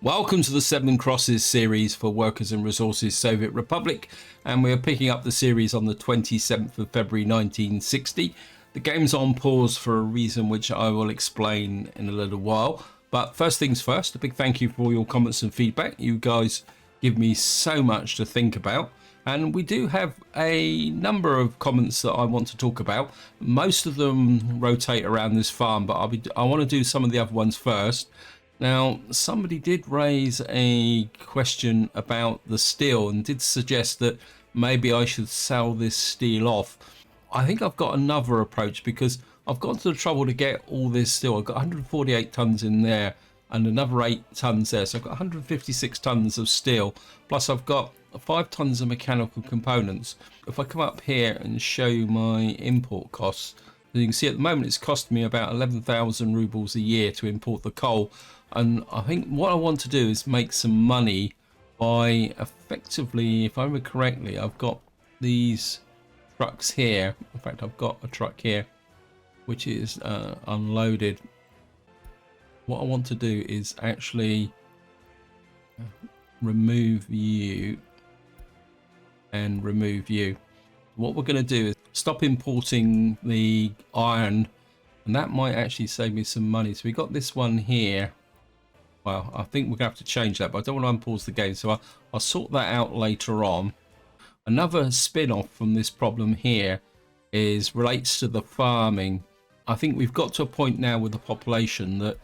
Welcome to the Seven Crosses series for Workers and Resources Soviet Republic, and we're picking up the series on the 27th of February 1960. The game's on pause for a reason which I will explain in a little while, but first things first, a big thank you for all your comments and feedback. You guys give me so much to think about, and we do have a number of comments that I want to talk about. Most of them rotate around this farm, but I want to do some of the other ones first. Now, somebody did raise a question about the steel and did suggest that maybe I should sell this steel off. I think I've got another approach because I've gone to the trouble to get all this steel. I've got 148 tons in there and another 8 tons there. So I've got 156 tons of steel, plus I've got 5 tons of mechanical components. If I come up here and show you my import costs, as you can see at the moment it's cost me about 11,000 rubles a year to import the coal. And I think what I want to do is make some money by effectively, if I remember correctly, I've got these trucks here. In fact, I've got a truck here which is unloaded. What I want to do is actually remove you and remove you. What we're going to do is stop importing the iron, and that might actually save me some money. So we got this one here. Well, I think we're going to have to change that, but I don't want to unpause the game, so I'll sort that out later on. Another spin-off from this problem here relates to the farming. I think we've got to a point now with the population that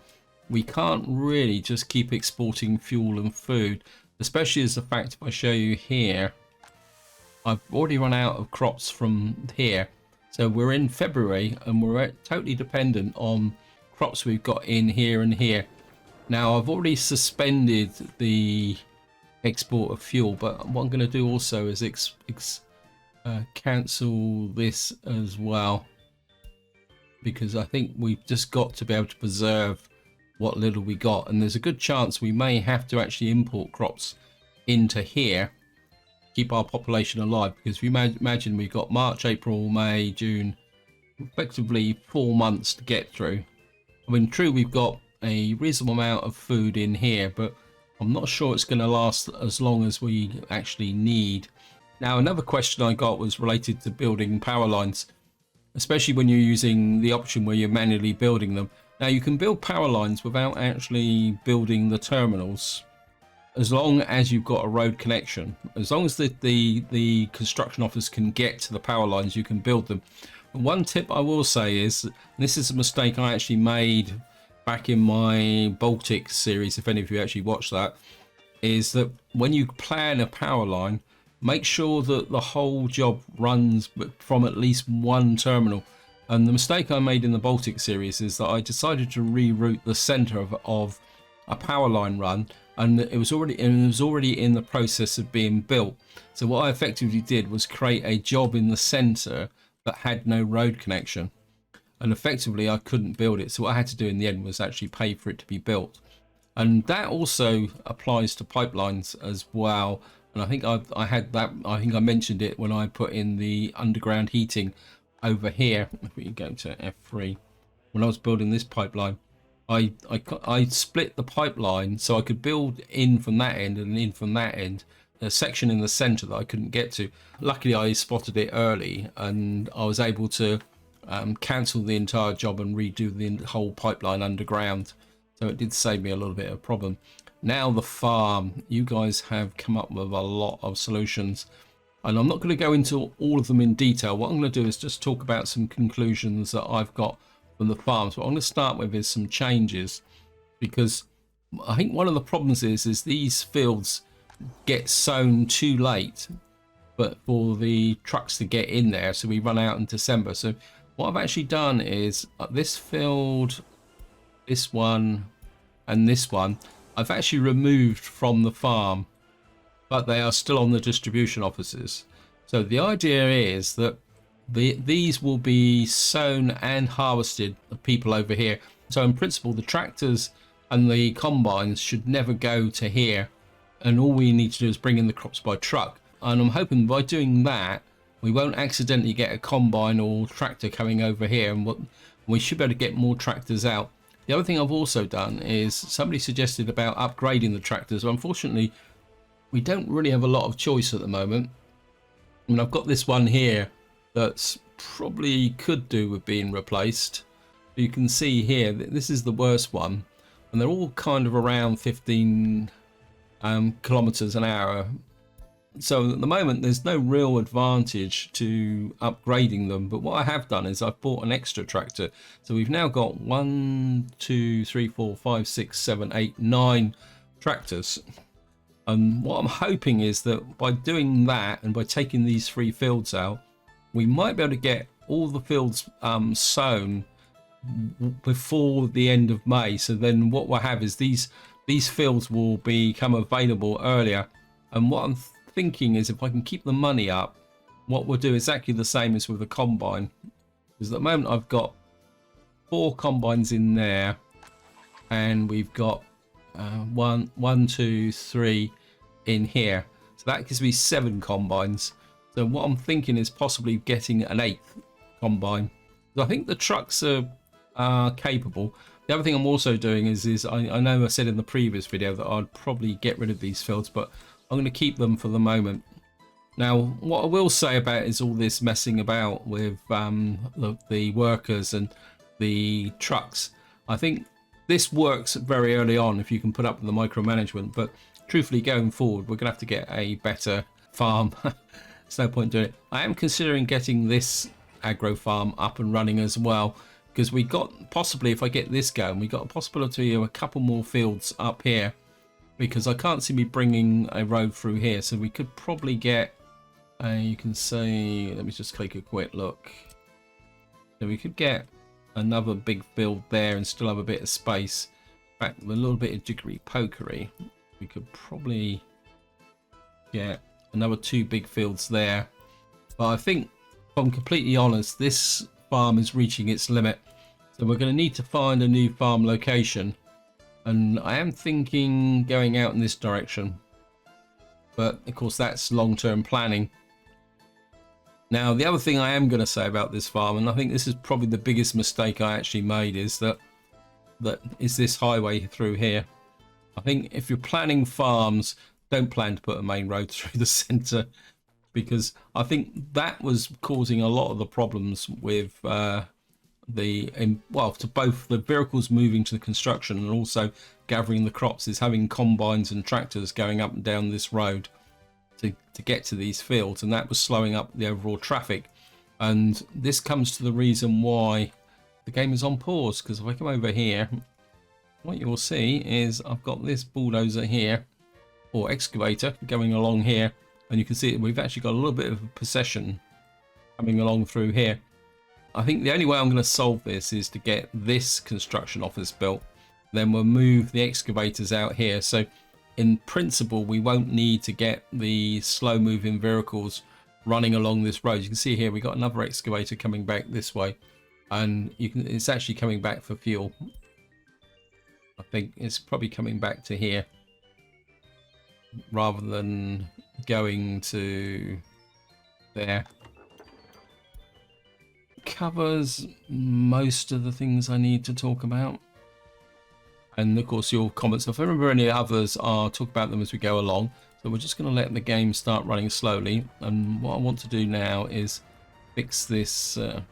we can't really just keep exporting fuel and food, especially as the fact, if I show you here, I've already run out of crops from here. So we're in February and we're totally dependent on crops we've got in here and here. Now, I've already suspended the export of fuel, but what I'm going to do also is cancel this as well, because I think we've just got to be able to preserve what little we got, and there's a good chance we may have to actually import crops into here, keep our population alive, because if you imagine we've got March, April, May, June, effectively 4 months to get through. I mean, true, we've got a reasonable amount of food in here, but I'm not sure it's going to last as long as we actually need. Now, another question I got was related to building power lines, especially when you're using the option where you're manually building them. Now, you can build power lines without actually building the terminals, as long as you've got a road connection. As long as the construction office can get to the power lines, you can build them. One tip I will say is, and this is a mistake I actually made back in my Baltic series, if any of you actually watched that, is that when you plan a power line, make sure that the whole job runs from at least one terminal. And the mistake I made in the Baltic series is that I decided to reroute the center of a power line run, and it was already in the process of being built. So what I effectively did was create a job in the center that had no road connection, and effectively I couldn't build it. So what I had to do in the end was actually pay for it to be built. And that also applies to pipelines as well. And I think I mentioned it when I put in the underground heating over here. If we go to F3, when I was building this pipeline, I split the pipeline so I could build in from that end and in from that end. A section in the center that I couldn't get to. Luckily, I spotted it early and I was able to cancel the entire job and redo the whole pipeline underground. So it did save me a little bit of a problem. Now the farm, you guys have come up with a lot of solutions, and I'm not going to go into all of them in detail. What I'm going to do is just talk about some conclusions that I've got from the farm. So what I'm going to start with is some changes, because I think one of the problems is these fields get sown too late, but for the trucks to get in there, so we run out in December. So what I've actually done is this field, this one, and this one, I've actually removed from the farm, but they are still on the distribution offices. So the idea is that these will be sown and harvested, the people over here. So in principle, the tractors and the combines should never go to here, and all we need to do is bring in the crops by truck. And I'm hoping by doing that, we won't accidentally get a combine or tractor coming over here, and we should be able to get more tractors out. The other thing I've also done is somebody suggested about upgrading the tractors. Unfortunately, we don't really have a lot of choice at the moment. I mean, I've got this one here that's probably could do with being replaced. You can see here that this is the worst one, and they're all kind of around 15 kilometers an hour. So at the moment there's no real advantage to upgrading them, but what I have done is I've bought an extra tractor. So we've now got 1, 2, 3, 4, 5, 6, 7, 8, 9 tractors. And what I'm hoping is that by doing that and by taking these 3 fields out, we might be able to get all the fields sown before the end of May. So then what we'll have is these fields will become available earlier. And what I'm thinking is, if I can keep the money up, what we'll do is exactly the same as with the combine, because at the moment I've got 4 combines in there, and we've got 1, 2, 3 in here, so that gives me 7 combines. So what I'm thinking is possibly getting an 8th combine. So I think the trucks are capable. The other thing I'm also doing is I know I said in the previous video that I'd probably get rid of these fields, but I'm going to keep them for the moment. Now, what I will say about is all this messing about with the workers and the trucks. I think this works very early on if you can put up with the micromanagement, but truthfully going forward we're going to have to get a better farm. There's no point doing it. I am considering getting this agro farm up and running as well, because we got, possibly if I get this going, we got a possibility of a couple more fields up here, because I can't see me bringing a road through here. So we could probably get you can say, let me just take a quick look. So we could get another big field there and still have a bit of space. In fact, with a little bit of jiggery pokery, we could probably get another 2 big fields there. But I think, if I'm completely honest, this farm is reaching its limit, so we're going to need to find a new farm location. And I am thinking going out in this direction, but of course that's long-term planning. Now, the other thing I am going to say about this farm, and I think this is probably the biggest mistake I actually made, is that is this highway through here. I think if you're planning farms, don't plan to put a main road through the center, because I think that was causing a lot of the problems with to both the vehicles moving to the construction and also gathering the crops, is having combines and tractors going up and down this road to get to these fields, and that was slowing up the overall traffic. And this comes to the reason why the game is on pause, because if I come over here, what you will see is I've got this bulldozer here, or excavator, going along here, and you can see we've actually got a little bit of a procession coming along through here. I think the only way I'm going to solve this is to get this construction office built. Then we'll move the excavators out here. So in principle, we won't need to get the slow moving vehicles running along this road. You can see here we got another excavator coming back this way, and it's actually coming back for fuel. I think it's probably coming back to here rather than going to there. Covers most of the things I need to talk about, and of course your comments, if I remember any others, I'll talk about them as we go along. So we're just going to let the game start running slowly, and what I want to do now is fix this. I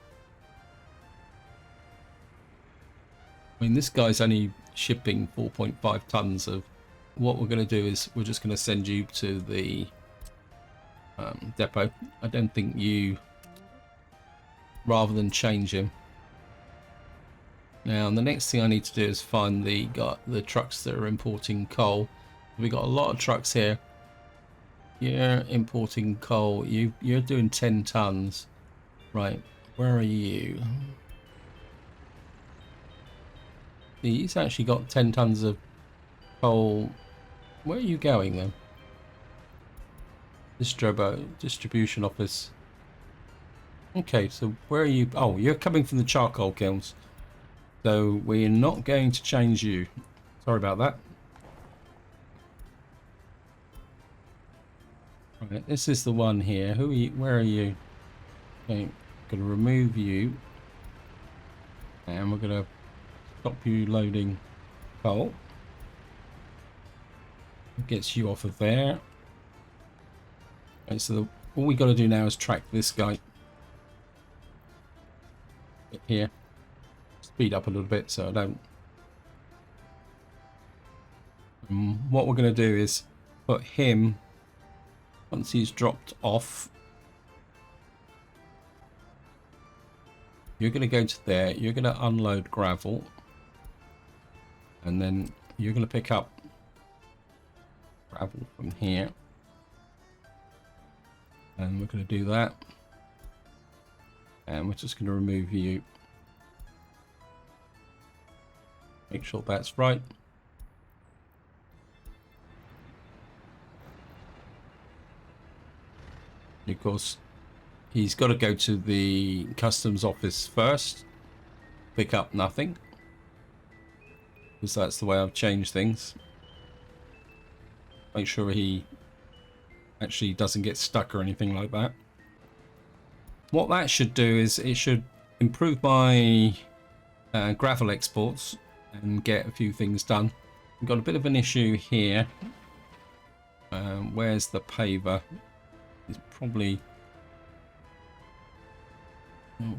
mean, this guy's only shipping 4.5 tons of. What we're going to do is we're just going to send you to the depot. I don't think you, rather than change him. Now the next thing I need to do is find the trucks that are importing coal. We've got a lot of trucks here. You're importing coal. You're doing 10 tons. Right, where are you? He's actually got 10 tons of coal. Where are you going then? Distribution office. Okay, so where are you? Oh, you're coming from the charcoal kilns. So we're not going to change you. Sorry about that. Right, this is the one here. Who are you? Where are you? Okay, going to remove you. And we're going to Stop you loading coal. Gets you off of there. Okay, so all we got to do now is track this guy here. Speed up a little bit so I don't. What we're going to do is put him, once he's dropped off, you're going to go to there, you're going to unload gravel, and then you're going to pick up gravel from here, and we're going to do that, and we're just going to remove you, make sure that's right. Of course, he's got to go to the customs office first, pick up nothing, because that's the way I've changed things. Make sure he actually doesn't get stuck or anything like that. What that should do is it should improve my gravel exports and get a few things done. We've got a bit of an issue here. Where's the paver? It's probably...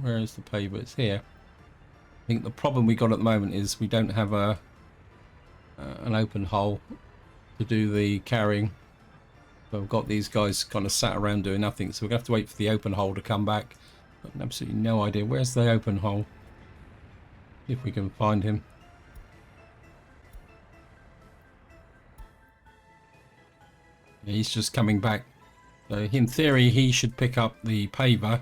Where is the paver? It's here. I think the problem we got at the moment is we don't have a an open hole to do the carrying. So I've got these guys kind of sat around doing nothing. So we're going to have to wait for the open hole to come back. Got absolutely no idea. Where's the open hole? See if we can find him. Yeah, he's just coming back. So in theory, he should pick up the paver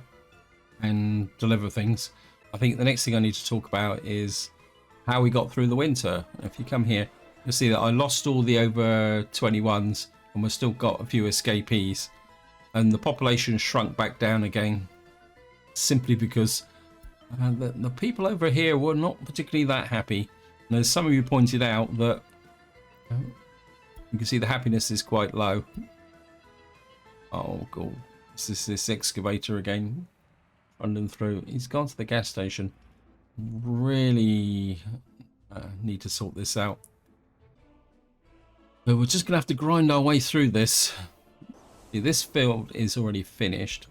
and deliver things. I think the next thing I need to talk about is how we got through the winter. If you come here, you'll see that I lost all the over 21s and we've still got a few escapees. And the population shrunk back down again simply because the people over here were not particularly that happy. And as some of you pointed out, that you can see the happiness is quite low. Oh god, this excavator again, running through. He's gone to the gas station. Really need to sort this out. But we're just gonna have to grind our way through this. See, this field is already finished.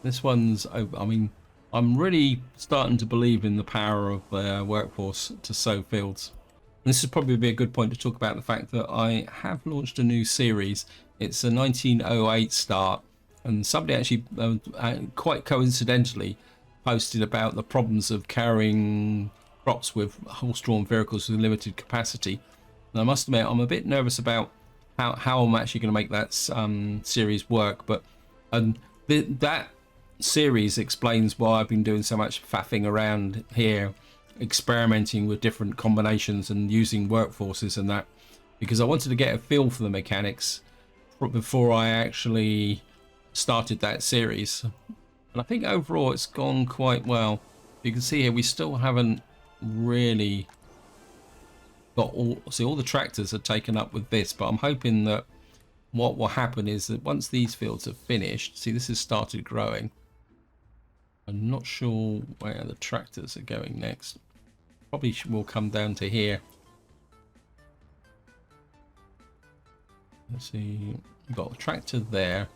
This one's over. I mean, I'm really starting to believe in the power of the workforce to sow fields. This would probably be a good point to talk about the fact that I have launched a new series. It's a 1908 start, and somebody actually quite coincidentally posted about the problems of carrying crops with horse-drawn vehicles with limited capacity. And I must admit, I'm a bit nervous about how I'm actually going to make that series work, but that series explains why I've been doing so much faffing around here, experimenting with different combinations and using workforces and that, because I wanted to get a feel for the mechanics before I actually started that series. And I think overall it's gone quite well. You can see here we still haven't really got all the tractors are taken up with this, but I'm hoping that what will happen is that once these fields are finished, see, this has started growing. I'm not sure where the tractors are going next. Probably will come down to here. Let's see, we've got a tractor there.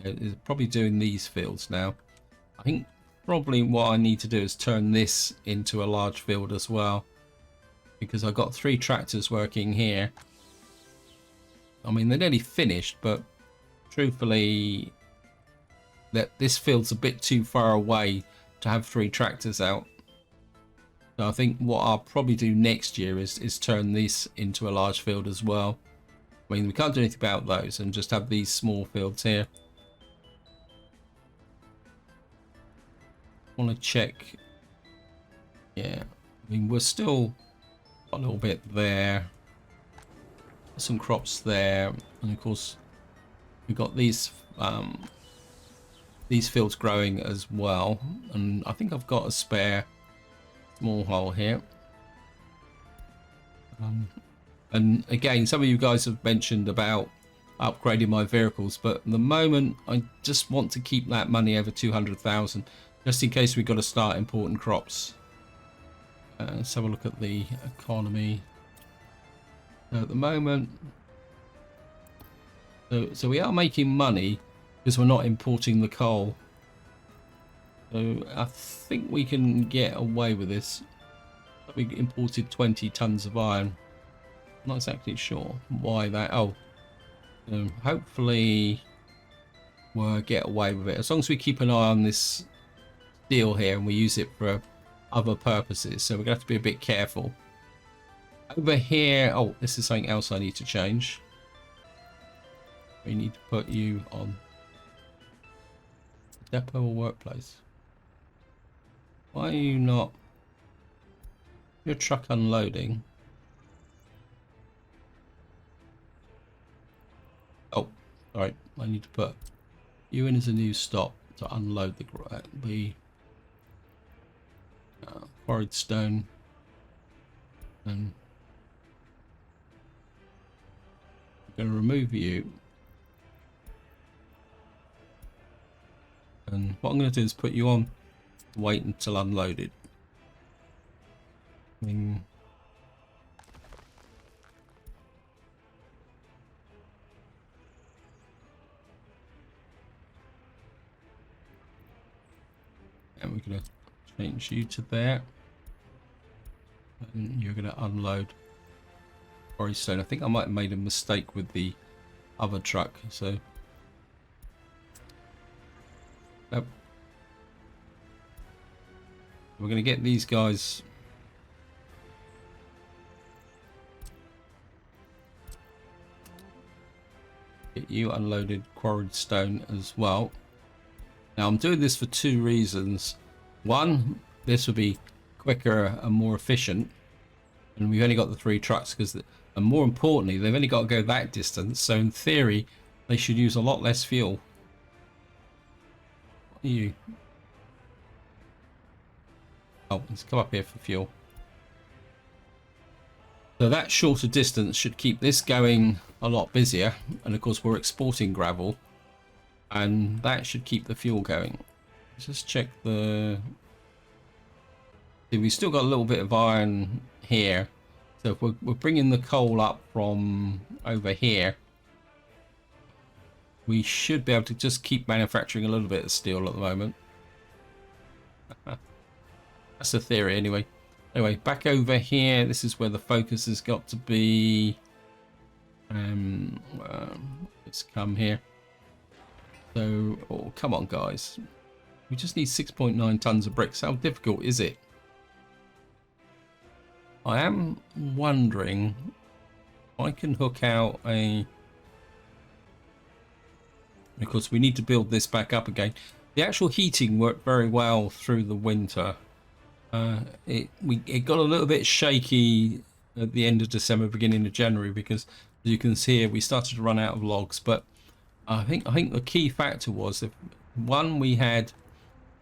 It's probably doing these fields now. I think probably what I need to do is turn this into a large field as well, because I've got 3 tractors working here. I mean, they're nearly finished, but truthfully, that this field's a bit too far away to have 3 tractors out. So I think what I'll probably do next year is turn this into a large field as well. I mean, we can't do anything about those and just have these small fields here. I want to check. Yeah, I mean, we're still got a little bit there, some crops there, and of course we've got these fields growing as well. And I think I've got a spare small hole here. And again, some of you guys have mentioned about upgrading my vehicles, but at the moment I just want to keep that money over 200,000, just in case we've got to start importing crops. Let's have a look at the economy. At the moment, so we are making money because we're not importing the coal. So I think we can get away with this. We imported 20 tons of iron. I'm not exactly sure why that. Oh, hopefully we'll get away with it as long as we keep an eye on this steel here and we use it for other purposes. So we're gonna have to be a bit careful. Over here, oh, this is something else I need to change. We need to put you on depot or workplace. Why are you not? Your truck unloading. Oh, alright. I need to put you in as a new stop to unload the quarried stone. And I'm going to remove you. And what I'm going to do is put you on. Wait until unloaded. And we're going to change you to there. And you're going to unload quarry stone. I think I might have made a mistake with the other truck. So, nope. We're going to get these guys. Get you unloaded quarried stone as well. Now I'm doing this for two reasons. One, this will be quicker and more efficient, and we've only got the 3 trucks and more importantly, they've only got to go that distance. So in theory, they should use a lot less fuel. What are you? Oh, let's come up here for fuel. So that shorter distance should keep this going a lot busier, and of course we're exporting gravel, and that should keep the fuel going. Let's just check the. We've still got a little bit of iron here, so if we're bringing the coal up from over here, we should be able to just keep manufacturing a little bit of steel at the moment. That's the theory anyway. Anyway, back over here, this is where the focus has got to be. Let's come here. So, oh, come on, guys. We just need 6.9 tons of bricks. How difficult is it? I am wondering if I can hook out a. Of course, we need to build this back up again. The actual heating worked very well through the winter. It got a little bit shaky at the end of December, beginning of January, because as you can see here, we started to run out of logs. But I think the key factor was that one, we had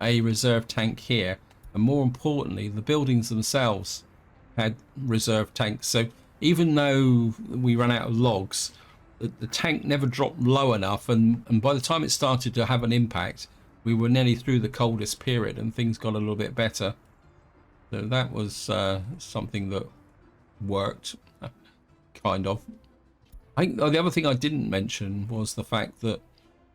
a reserve tank here, and more importantly, the buildings themselves had reserve tanks. So even though we ran out of logs, the tank never dropped low enough, and by the time it started to have an impact, we were nearly through the coldest period, and things got a little bit better. So that was something that worked, kind of. I think the other thing I didn't mention was the fact that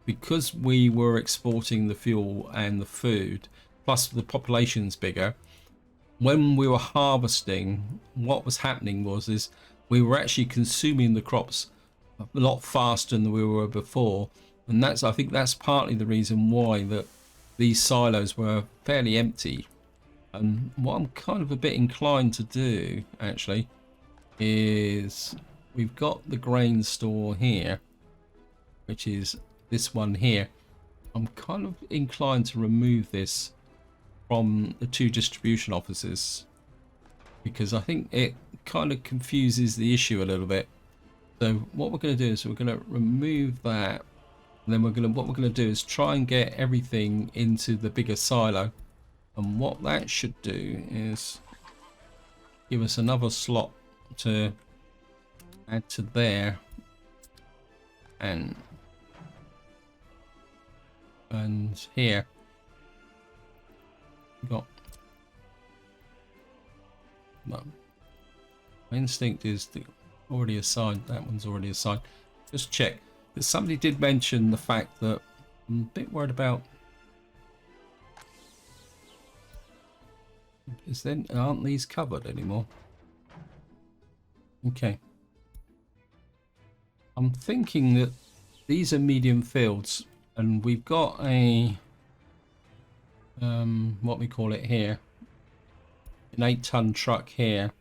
because we were exporting the fuel and the food, plus the population's bigger, when we were harvesting, what was happening is we were actually consuming the crops a lot faster than we were before, and I think that's partly the reason why that these silos were fairly empty. And what I'm kind of a bit inclined to do, actually, is we've got the grain store here, which is this one here. I'm kind of inclined to remove this from the 2 distribution offices, because I think it kind of confuses the issue a little bit. So what we're going to do is we're going to remove that, and then what we're going to do is try and get everything into the bigger silo. And what that should do is give us another slot to add to there, and here got No. My instinct is to already assigned. That one's already assigned. Just check. Because somebody did mention the fact that I'm a bit worried about. Is then aren't these covered anymore? Okay. I'm thinking that these are medium fields, and we've got a what we call it here, an 8-ton truck here.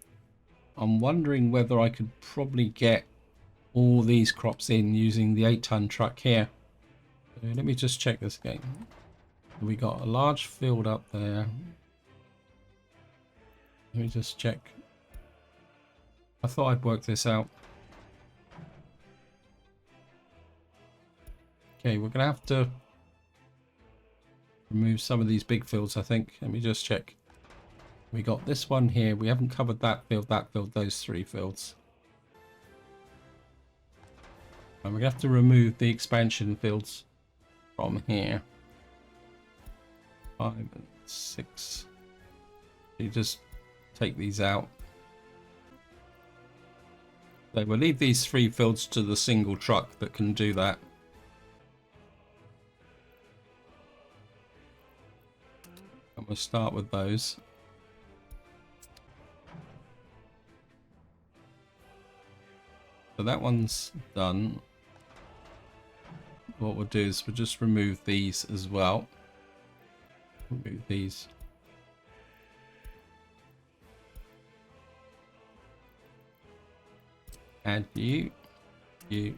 I'm wondering whether I could probably get all these crops in using the 8-ton truck here. So let me just check this again. We got a large field up there. Let me just check. I thought I'd work this out. Okay, we're gonna have to remove some of these big fields, I think. Let me just check. We got this one here. We haven't covered that field, those 3 fields. And we're gonna have to remove the expansion fields from here. 5 and 6. You just take these out. So we'll leave these 3 fields to the single truck that can do that. And we'll start with those. So that one's done. What we'll do is we'll just remove these as well. Remove these. Add you. I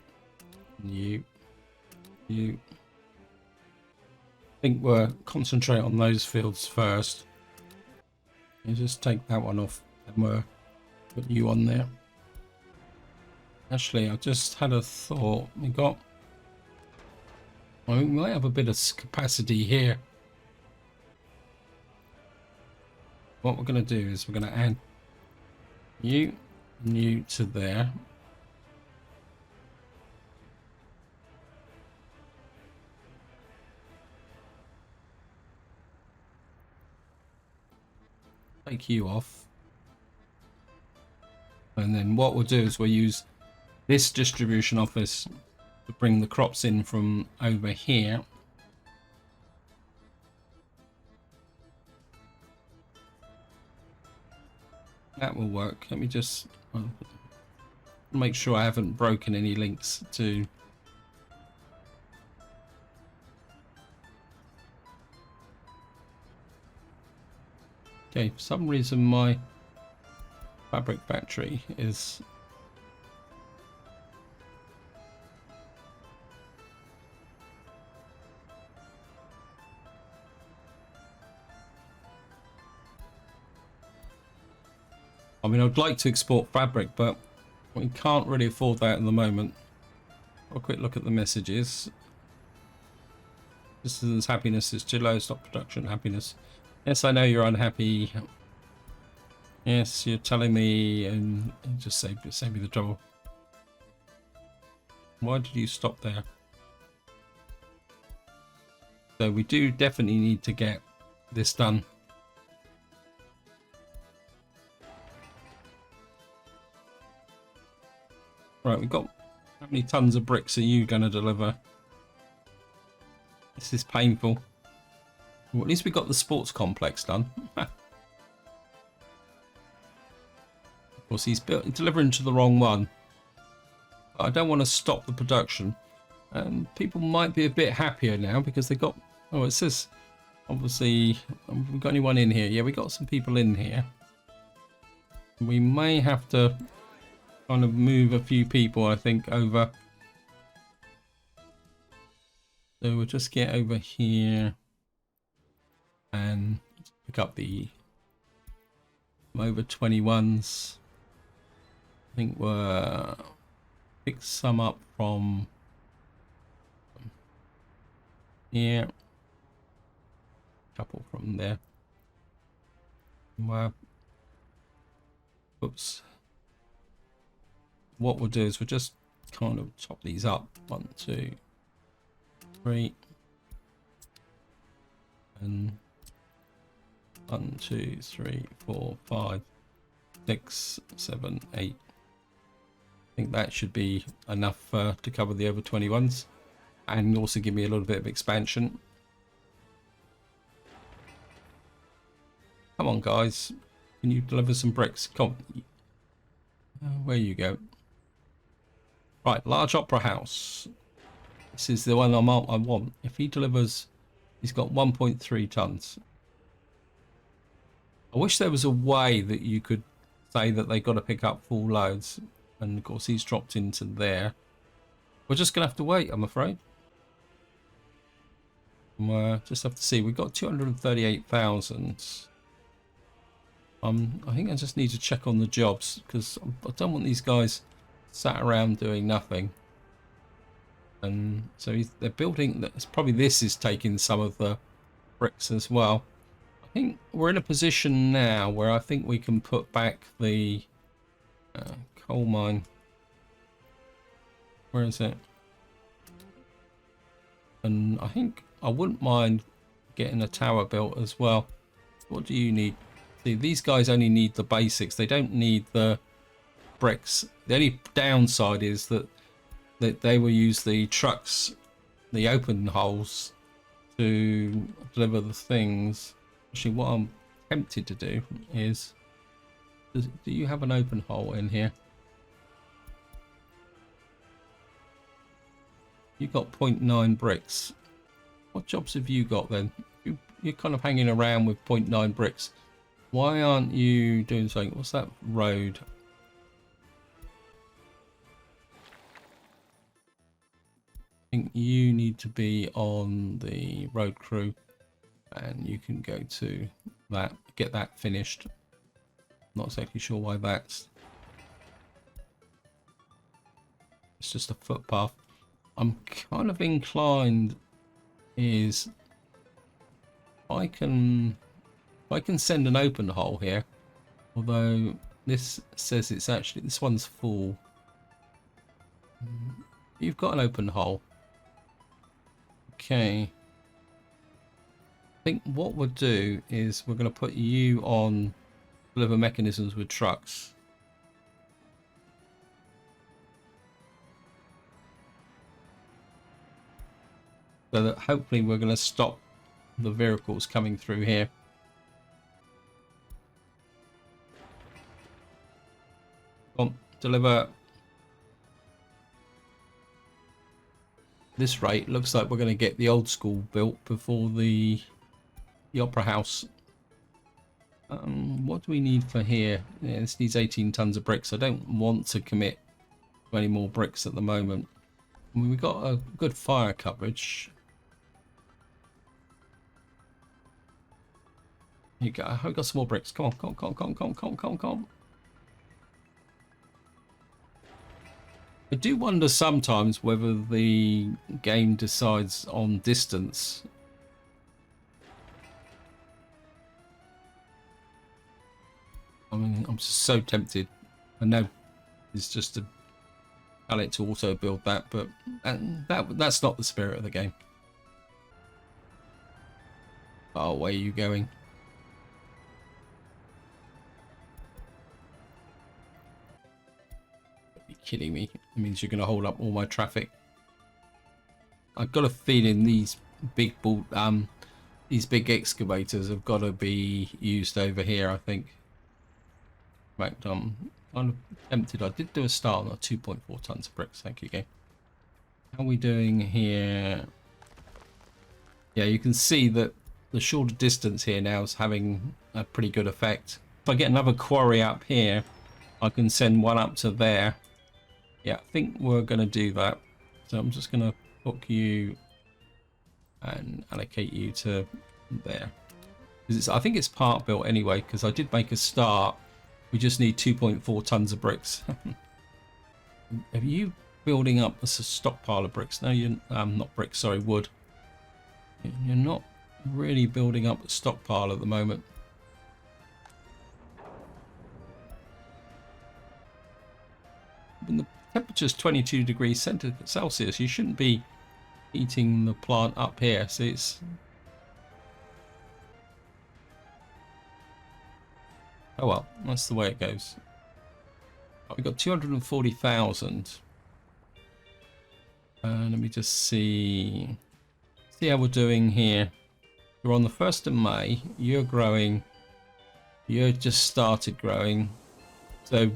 think we'll concentrate on those fields first. You just take that one off and we'll put you on there. Actually, I just had a thought. We might have a bit of capacity here. What we're going to do is we're going to add you and you to there. Take you off. And then what we'll do is we'll use this distribution office to bring the crops in from over here. That will work. Let me just make sure I haven't broken any links to. Okay, for some reason my fabric battery is I mean, I'd like to export fabric, but we can't really afford that at the moment. Have a quick look at the messages. Citizens' happiness is too low. Stop production. Happiness. Yes, I know you're unhappy. Yes, you're telling me, and just save me the trouble. Why did you stop there? So we do definitely need to get this done. Right, we've got how many tons of bricks are you going to deliver? This is painful. Well, at least we got the sports complex done. Of course, he's delivering to the wrong one. I don't want to stop the production. People might be a bit happier now because they got. Oh, it says obviously we've got anyone in here? Yeah, we got some people in here. We may have to kind of move a few people, I think, over. So we'll just get over here and pick up the over 21s. I think we'll pick some up from here, a couple from there. Oops. What we'll do is we'll just kind of chop these up. 1, 2, 3, and 1, 2, 3, 4, 5, 6, 7, 8. I think that should be enough to cover the over 21s and also give me a little bit of expansion. Come on, guys. Can you deliver some bricks? Come on. Where you go? Right, large opera house. This is the one I want. If he delivers, he's got 1.3 tons. I wish there was a way that you could say that they got to pick up full loads. And of course he's dropped into there. We're just going to have to wait, I'm afraid. Just have to see. We've got 238,000. I think I just need to check on the jobs because I don't want these guys sat around doing nothing. And so they're building. Probably this is taking some of the bricks as well. I think we're in a position now where I think we can put back the coal mine. Where is it? And I think I wouldn't mind getting a tower built as well. What do you need? See, these guys only need the basics. They don't need the bricks. The only downside is that they will use the trucks, the open holes, to deliver the things. Actually, what I'm tempted to do is, do you have an open hole in here? You got 0.9 bricks. What jobs have you got then? You're kind of hanging around with 0.9 bricks. Why aren't you doing something? What's that road? I think you need to be on the road crew and you can go to that, get that finished. Not exactly sure why that's. It's just a footpath. I'm kind of inclined is I can send an open hole here, although this says it's actually, this one's full. You've got an open hole. Okay. I think what we'll do is we're going to put you on deliver mechanisms with trucks. So that hopefully we're going to stop the vehicles coming through here. Come on, deliver. This rate looks like we're going to get the old school built before the opera house. What do we need for here? Yeah, this needs 18 tons of bricks. I don't want to commit to any more bricks at the moment. I mean, we've got a good fire coverage. Here you go. I've got some more bricks. Come on, come on, come on, come on, come on, come on, come on. I do wonder sometimes whether the game decides on distance. I mean, I'm just so tempted. I know it's just to tell it to auto build that, but that's not the spirit of the game. Oh, where are you going? Kidding me? It means you're going to hold up all my traffic. I've got a feeling these big excavators have got to be used over here. I think. In fact, I'm kind of tempted. I did do a start on 2.4 tons of bricks. Thank you, game. How are we doing here? Yeah, you can see that the shorter distance here now is having a pretty good effect. If I get another quarry up here, I can send one up to there. Yeah, I think we're going to do that. So I'm just going to hook you and allocate you to there. I think it's part built anyway, because I did make a start. We just need 2.4 tons of bricks. Are you building up a stockpile of bricks? No, you're not bricks, sorry, wood. You're not really building up a stockpile at the moment. When the temperature's 22 degrees Celsius, you shouldn't be heating the plant up here. So it's Oh well, that's the way it goes. We've got 240,000. Let me just see how we're doing here. We're on the 1st of May. You're growing. You just started growing. So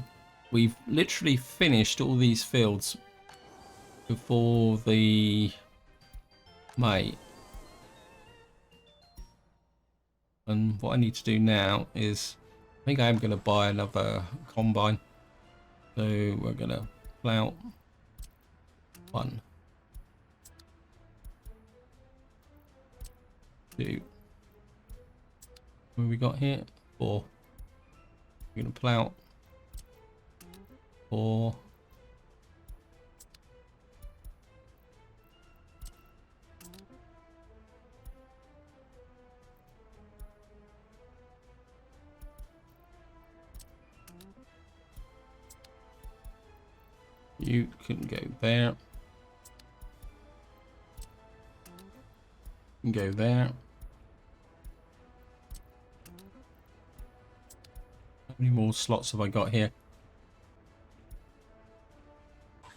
we've literally finished all these fields before the May. And what I need to do now is, I think I am going to buy another combine. So we're going to plow 1, 2. What have we got here? 4. We're going to plow 4. You can go there. You can go there. How many more slots have I got here?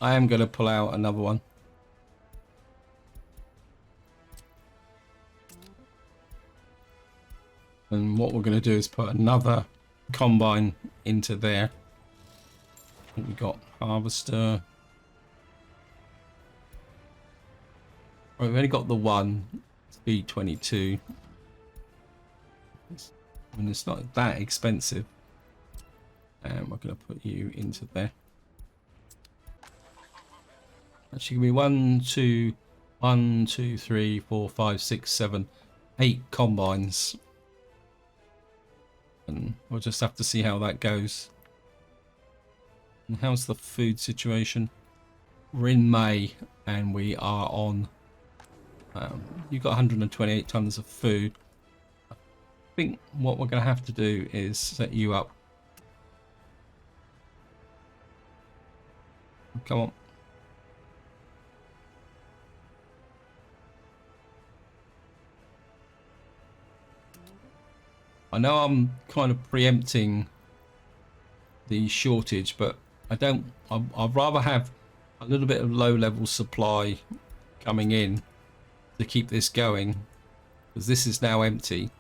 I am going to pull out another one. And what we're going to do is put another combine into there. We've got harvester. Oh, we've only got the one. Speed 22. I mean, it's not that expensive. And we're going to put you into there. Actually, give me 1, 2, 3, 4, 5, 6, 7, 8 combines. And we'll just have to see how that goes. And how's the food situation? We're in May and we are on. You've got 128 tons of food. I think what we're going to have to do is set you up. Come on. I know I'm kind of preempting the shortage, but I don't. I'd rather have a little bit of low-level supply coming in to keep this going, because this is now empty,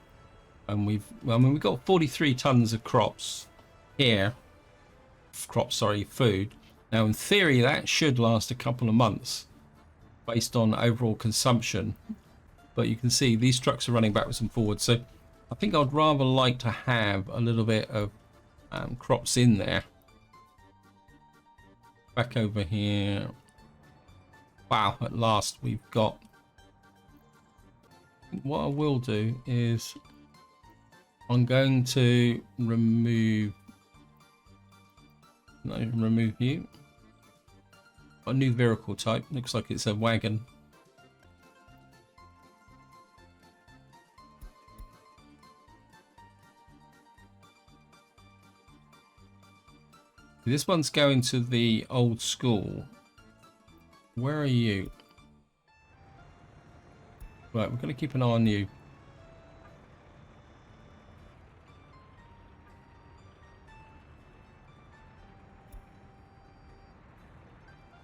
and we've got 43 tons of crops here. Food. Now, in theory, that should last a couple of months based on overall consumption. But you can see these trucks are running backwards and forwards. So I think I'd rather like to have a little bit of crops in there. Back over here. Wow, at last we've got. What I will do is I'm going to remove you. A new vehicle type. Looks like it's a wagon. This one's going to the old school. Where are you? Right, we're going to keep an eye on you.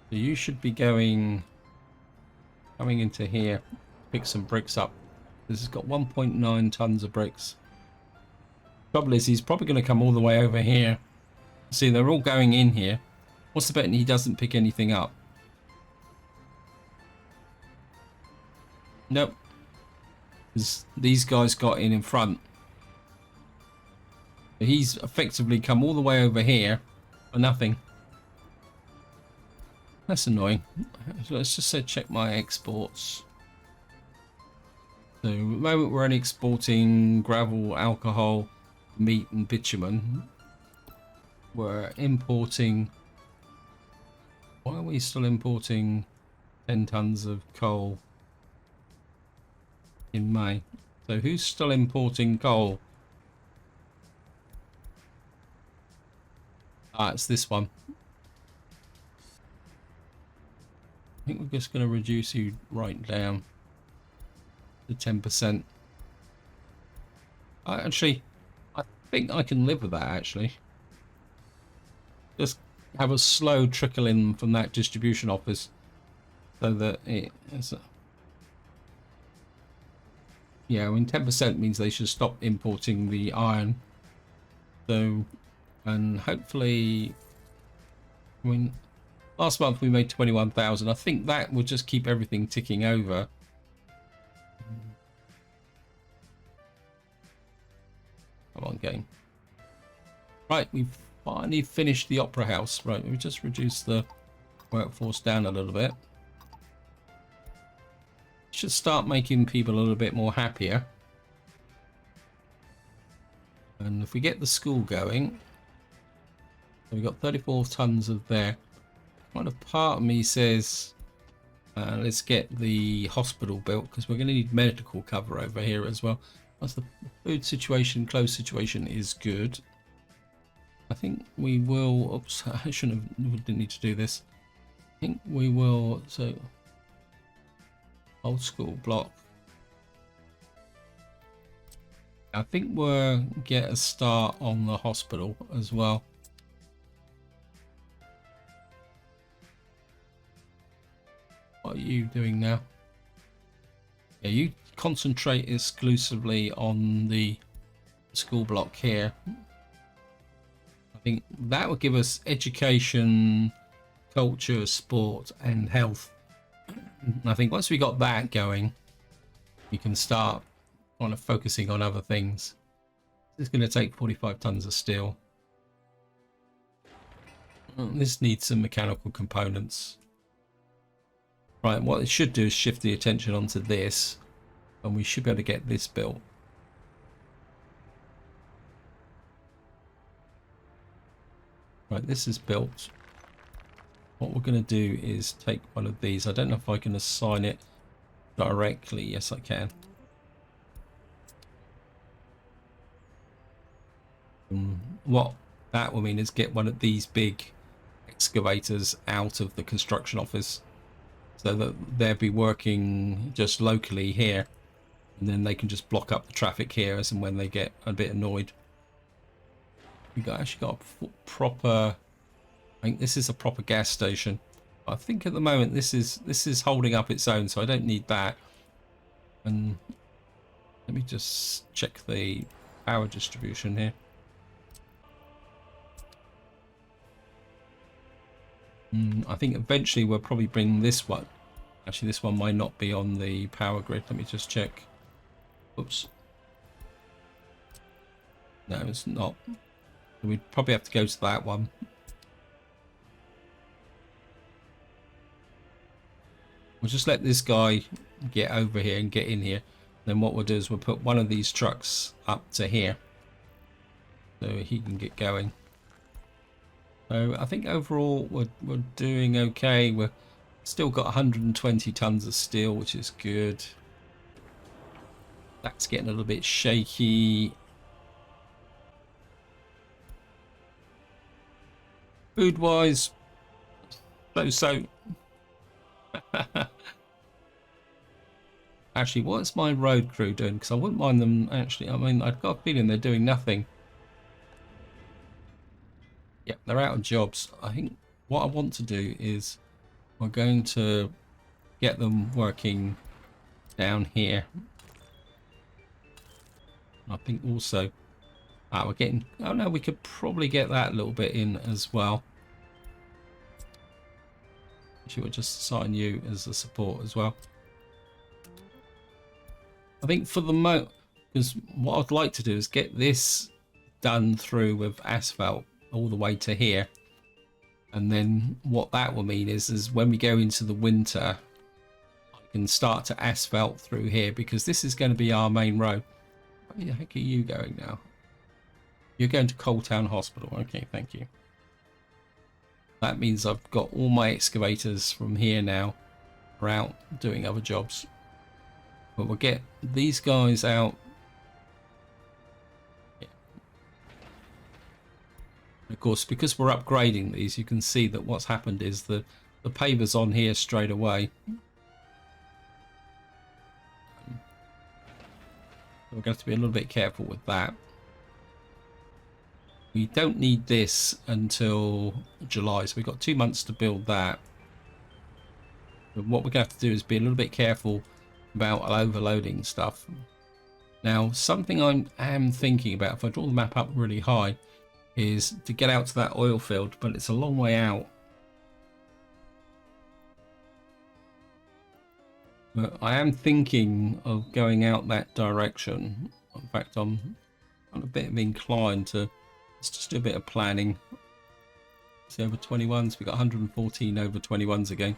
So you should be coming into here, pick some bricks up. This has got 1.9 tons of bricks. Trouble is, he's probably going to come all the way over here. See, they're all going in here. What's the bet he doesn't pick anything up? Nope. Because these guys got in front. He's effectively come all the way over here for nothing. That's annoying. So let's just say check my exports. So at the moment we're only exporting gravel, alcohol, meat and bitumen. We're importing. Why are we still importing 10 tons of coal in May? So who's still importing coal? Ah, it's this one. I think we're just going to reduce you right down to 10%. Actually, think I can live with that, actually. Just have a slow trickle in from that distribution office so that it's yeah, I mean 10% means they should stop importing the iron. So, and hopefully, I mean, last month we made 21,000. I think that will just keep everything ticking over. Come on, game. Right, we've finally finished the Opera House. Right, we just reduced the workforce down a little bit. Should start making people a little bit more happier. And if we get the school going, so we've got 34 tons of there. Kind of part of me says, let's get the hospital built because we're going to need medical cover over here as well. Plus the food situation, clothes situation is good. I think we will. Oops, I didn't need to do this. I think we will. So, old school block. I think we'll get a start on the hospital as well. What are you doing now? Yeah, you concentrate exclusively on the school block here. I think that will give us education, culture, sport, and health. And I think once we got that going, we can start kind of focusing on other things. This is going to take 45 tons of steel. This needs some mechanical components. Right, what it should do is shift the attention onto this, and we should be able to get this built. Right, this is built. What we're going to do is take one of these. I don't know if I can assign it directly. Yes, I can. What that will mean is get one of these big excavators out of the construction office so that they'll be working just locally here, and then they can just block up the traffic here as and when they get a bit annoyed. We actually got a proper, I think this is a proper gas station. I think at the moment this is holding up its own, so I don't need that. And let me just check the power distribution here. I think eventually we'll probably bring this one. Actually, this one might not be on the power grid. Let me just check. Oops. No, it's not. We'd probably have to go to that one. We'll just let this guy get over here and get in here. Then what we'll do is we'll put one of these trucks up to here so he can get going. So I think overall we're doing okay. We're still got 120 tons of steel, which is good. That's getting a little bit shaky. Food wise, so actually, what's my road crew doing? Because I wouldn't mind them actually. I mean, I've got a feeling they're doing nothing. Yep, they're out of jobs. I think what I want to do is we're going to get them working down here. I think also we're getting, oh no, we could probably get that a little bit in as well. Actually, we'll just assign you as a support as well. I think for the moment, because what I'd like to do is get this done through with asphalt all the way to here, and then what that will mean is when we go into the winter, I can start to asphalt through here, because this is going to be our main road. Where the heck are you going now? You're going to Coal Town Hospital. Okay, thank you. That means I've got all my excavators from here now are out doing other jobs. But we'll get these guys out. Yeah. Of course, because we're upgrading these, you can see that what's happened is the paver's on here straight away. We're going to have to be a little bit careful with that. We don't need this until July, so we've got 2 months to build that. But what we're going to have to do is be a little bit careful about overloading stuff. Now, something I am thinking about, if I draw the map up really high, is to get out to that oil field, but it's a long way out. But I am thinking of going out that direction. In fact, I'm a bit inclined to just do a bit of planning. See, over 21s, we've got 114 over 21s again.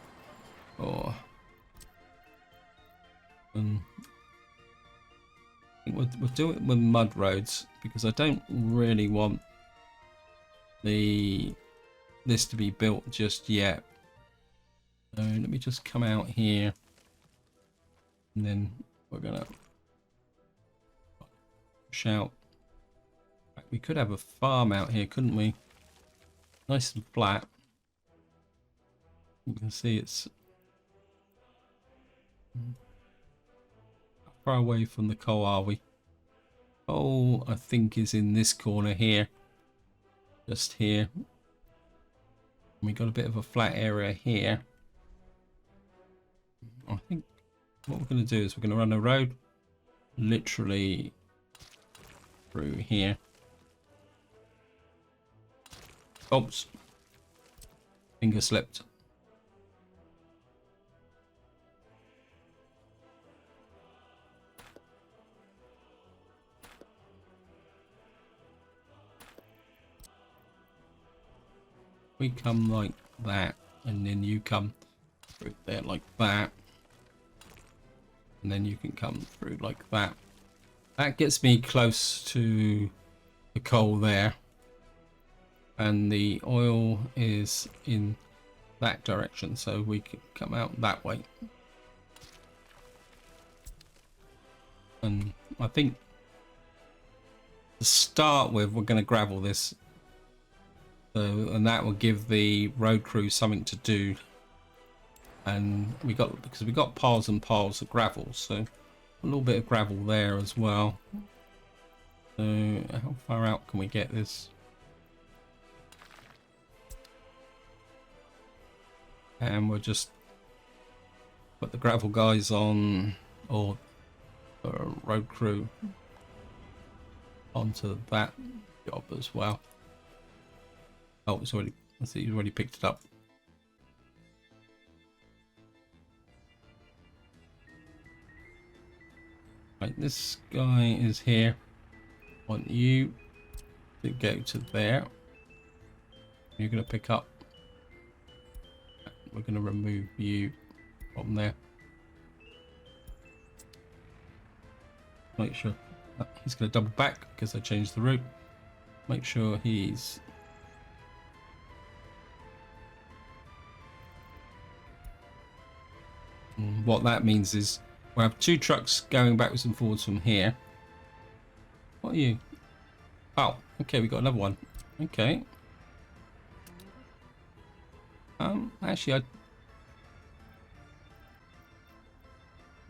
Oh. I think we'll do it with mud roads because I don't really want this to be built just yet. So let me just come out here, and then we're gonna shout. We could have a farm out here, couldn't we? Nice and flat. You can see it's how far away from the coal are we? Oh, I think is in this corner here. Just here. We got a bit of a flat area here. I think what we're going to do is we're going to run a road literally through here. Oops. Finger slipped. We come like that, and then you come through there like that, and then you can come through like that. That gets me close to the coal there, and the oil is in that direction, so we can come out that way. And I think to start with, we're going to gravel this. So, and that will give the road crew something to do. And because we got piles and piles of gravel, so a little bit of gravel there as well. So how far out can we get this? And we'll just put the gravel guys on, or road crew onto that job as well. Oh, it's already, I see he's already picked it up. Right, this guy is here. I want you to go to there. You're going to pick up. We're going to remove you from there. Make sure he's going to double back because I changed the route. Make sure he's what that means is we'll have 2 trucks going backwards and forwards from here. What are you? Oh, okay, we got another one. Okay. Actually, I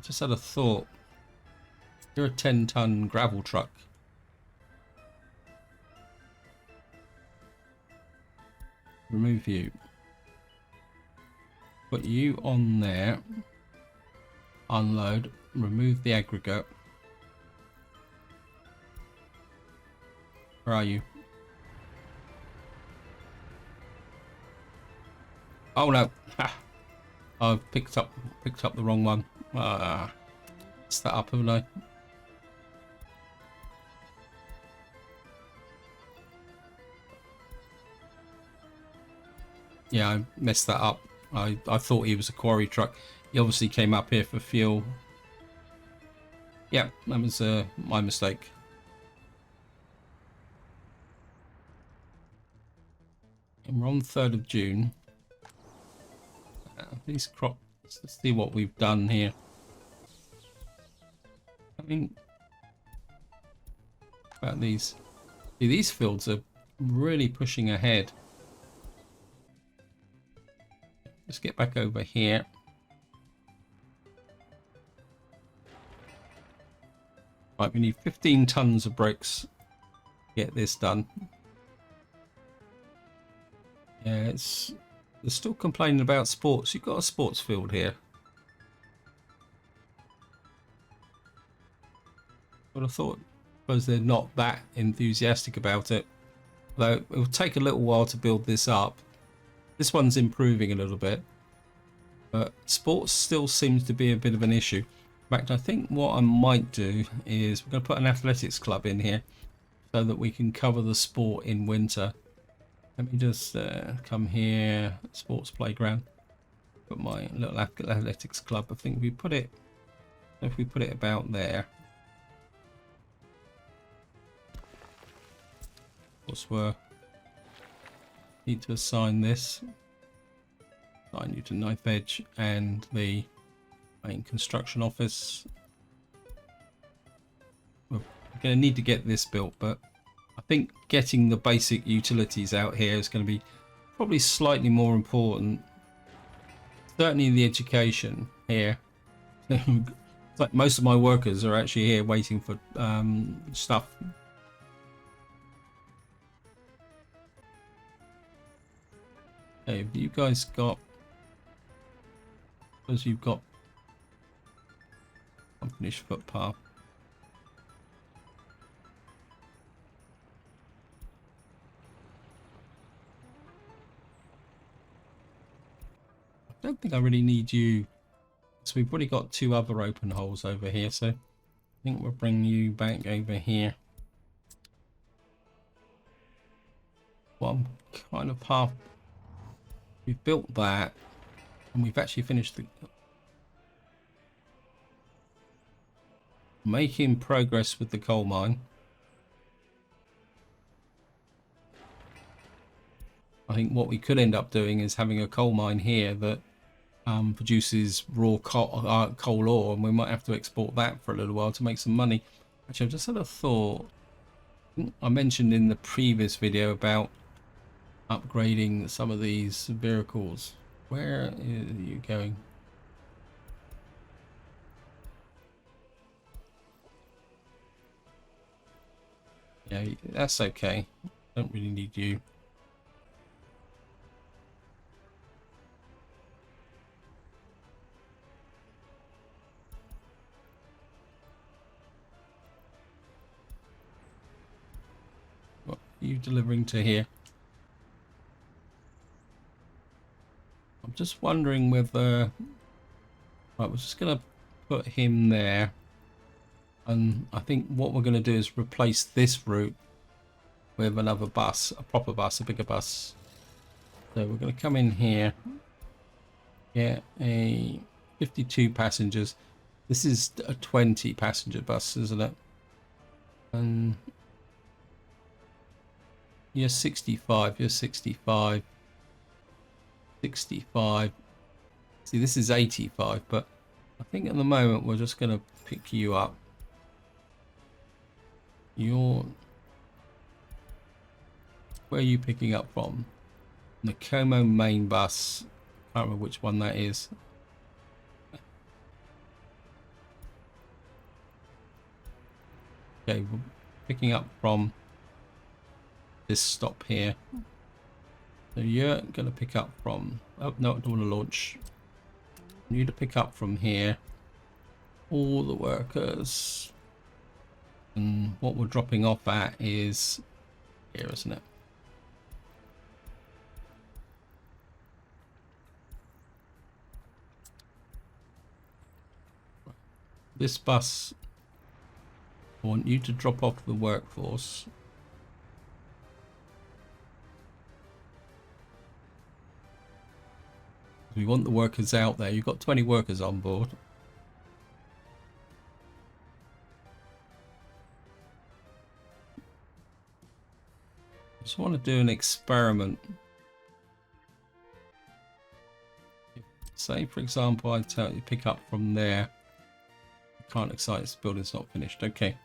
just had a thought. You're a 10-ton gravel truck. Remove you. Put you on there. Unload. Remove the aggregate. Where are you? Oh no! Ha. I've picked up the wrong one. Messed that up, haven't I? Yeah, I messed that up. I thought he was a quarry truck. He obviously came up here for fuel. Yeah, that was my mistake. And we're on the 3rd of June. These crops, let's see what we've done here. I mean, about these. See, these fields are really pushing ahead. Let's get back over here. Right, we need 15 tons of bricks to get this done. Yeah, they're still complaining about sports. You've got a sports field here. But I suppose they're not that enthusiastic about it. Though it will take a little while to build this up. This one's improving a little bit. But sports still seems to be a bit of an issue. In fact, I think what I might do is we're going to put an athletics club in here so that we can cover the sport in winter. Let me just come here, sports playground. Put my little athletics club. I think if we put it about there. Of course, we need to assign this. Assign you to knife edge and the main construction office. We're going to need to get this built, but I think getting the basic utilities out here is going to be probably slightly more important. Certainly the education here. It's like most of my workers are actually here waiting for stuff. Okay, you guys got... Suppose you've got unfinished footpath. I don't think I really need you. So we've already got two other open holes over here, so I think we'll bring you back over here. Well, I'm kind of half... We've built that, and we've actually finished the... Making progress with the coal mine. I think what we could end up doing is having a coal mine here that produces raw coal ore, and we might have to export that for a little while to make some money. Actually, I've just had a thought. I mentioned in the previous video about upgrading some of these vehicles. Where are you going? Yeah, that's okay. Don't really need you. What are you delivering to here? I'm just wondering whether... Right, we're just going to put him there. And I think what we're going to do is replace this route with another bus, a proper bus, a bigger bus. So we're going to come in here, get a 52 passengers. This is a 20 passenger bus, isn't it? And you're 65, you're 65, 65. See, this is 85, but I think at the moment we're just going to pick you up. Where are you picking up from? The Como main bus. I can't remember which one that is. Okay, we're picking up from this stop here. So you're going to pick up from... Oh, no, I don't want to launch. I need to pick up from here all the workers. And what we're dropping off at is here, isn't it? This bus, I want you to drop off the workforce. We want the workers out there. You've got 20 workers on board. I just want to do an experiment. Say, for example, I tell you pick up from there. I can't excite, this building's not finished. Okay.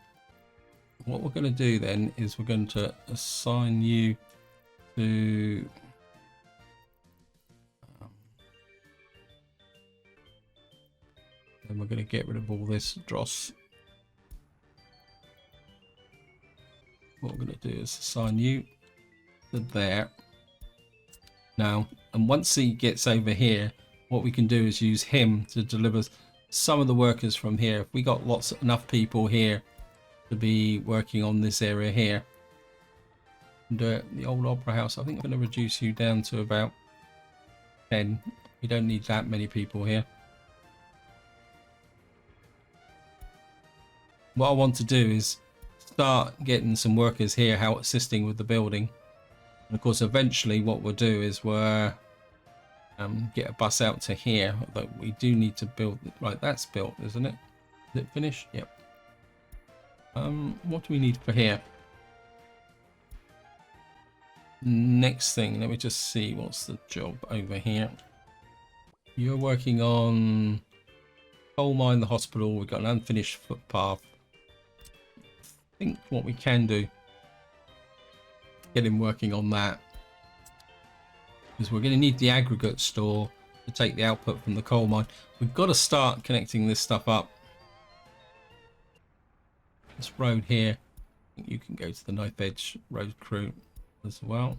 What we're going to do then is we're going to assign you to... and we're going to get rid of all this dross. What we're going to do is assign you to there. now. And once he gets over here, what we can do is use him to deliver some of the workers from here. If we got enough people here to be working on this area here. And the old opera house, I think I'm going to reduce you down to about 10. We don't need that many people here. What I want to do is start getting some workers here out assisting with the building. And of course, eventually what we'll do is we'll get a bus out to here. Although we do need to build. Right, that's built, isn't it? Is it finished? Yep. What do we need for here? Next thing, let me just see what's the job over here. You're working on coal mine, the hospital. We've got an unfinished footpath. I think what we can do, get him working on that, because we're going to need the aggregate store to take the output from the coal mine. We've got to start connecting this stuff up. This road here, I think you can go to the Knife Edge road crew as well.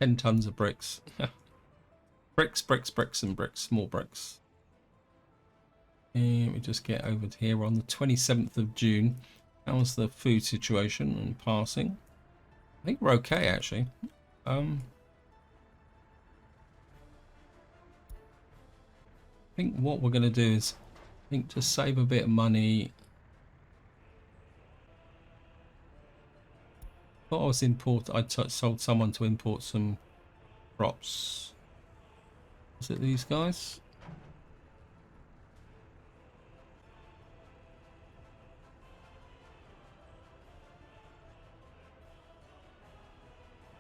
$10 tons of bricks. Bricks, bricks, bricks, and bricks. More bricks. And let me just get over to here. We're on the 27th of June. How's the food situation and passing? I think we're okay, actually. I think what we're going to do is, I think to save a bit of money, I thought I was sold someone to import some crops. Is it these guys?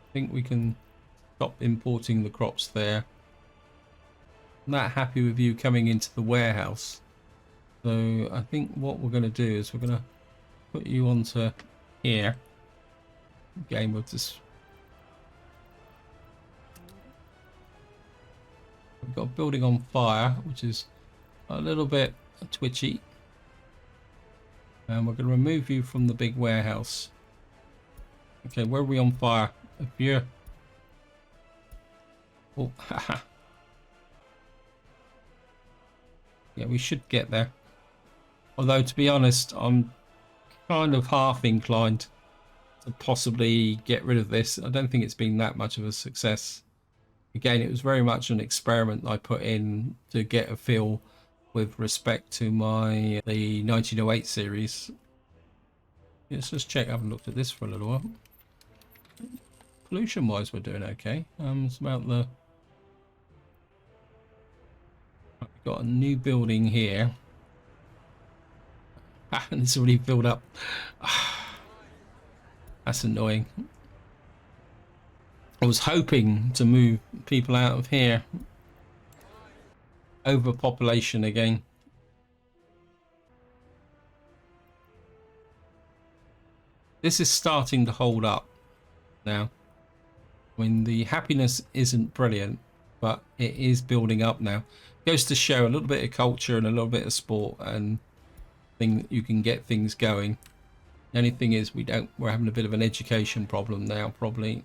I think we can stop importing the crops there. I'm not happy with you coming into the warehouse. So I think what we're going to do is we're going to put you onto here. Game of this. We've got a building on fire, which is a little bit twitchy. And we're going to remove you from the big warehouse. Okay, where are we on fire? Up here. Oh, haha. Yeah, we should get there. Although, to be honest, I'm kind of half inclined to possibly get rid of this. I don't think it's been that much of a success. Again, it was very much an experiment I put in to get a feel with respect to the 1908 series. Let's just check. I haven't looked at this for a little while. Pollution wise, we're doing okay. It's about the... We've got a new building here. And it's already filled up. That's annoying. I was hoping to move people out of here. Overpopulation again. This is starting to hold up now. I mean, the happiness isn't brilliant, but it is building up now. Goes to show a little bit of culture and a little bit of sport, and you can get things going. The only thing is we're having a bit of an education problem now, probably.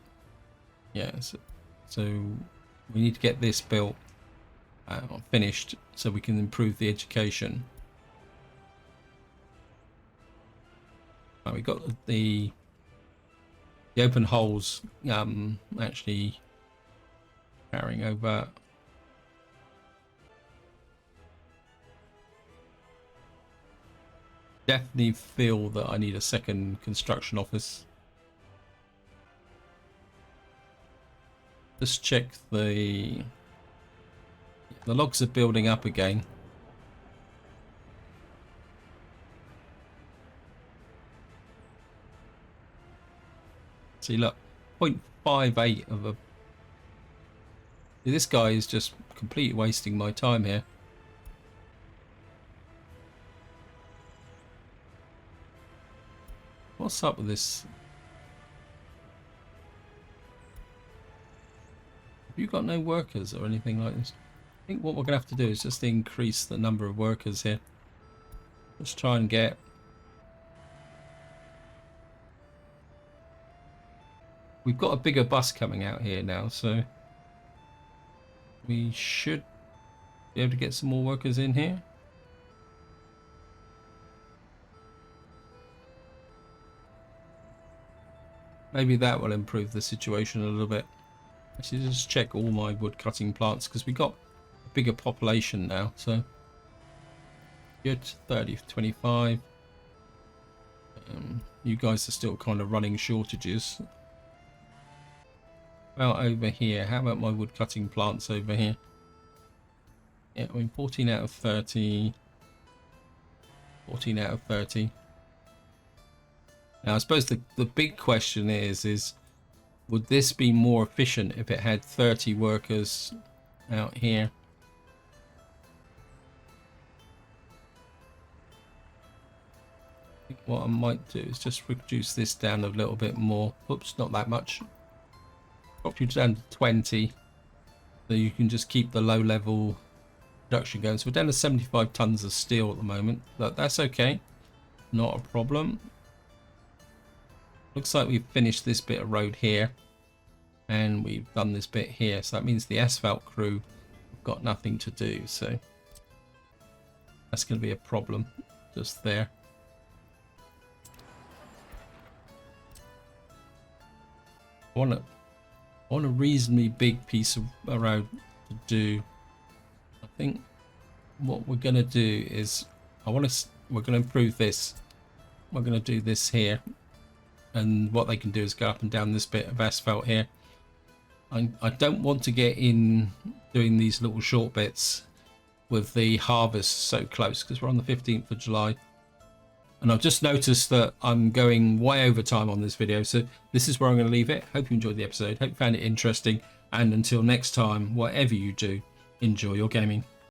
Yeah, so we need to get this built, finished, so we can improve the education. Right, we got the open holes actually carrying over. Definitely feel that I need a second construction office. Just check the logs are building up again. See, look, 0.58 of a... This guy is just completely wasting my time here. What's up with this? Have you got no workers or anything like this? I think what we're going to have to do is just increase the number of workers here. Let's try and get We've got a bigger bus coming out here now, so we should be able to get some more workers in here. Maybe that will improve the situation a little bit. Actually, just check all my wood cutting plants because we got a bigger population now. So good, 30, 25. You guys are still kind of running shortages. Well, over here, how about my wood cutting plants over here? Yeah, I mean 14 out of 30. 14 out of 30. Now, I suppose the big question is would this be more efficient if it had 30 workers out here? I think what I might do is just reduce this down a little bit more. Oops, not that much. Drop you down to 20. So you can just keep the low level production going. So we're down to 75 tons of steel at the moment. But that's okay. Not a problem. Looks like we've finished this bit of road here, and we've done this bit here, so that means the asphalt crew have got nothing to do, so that's going to be a problem just there. I want a reasonably big piece of road to do. I think what we're going to do is we're going to improve this. We're going to do this here. And what they can do is go up and down this bit of asphalt here. I don't want to get in doing these little short bits with the harvest so close because we're on the 15th of July. And I've just noticed that I'm going way over time on this video. So this is where I'm going to leave it. Hope you enjoyed the episode. Hope you found it interesting. And until next time, whatever you do, enjoy your gaming.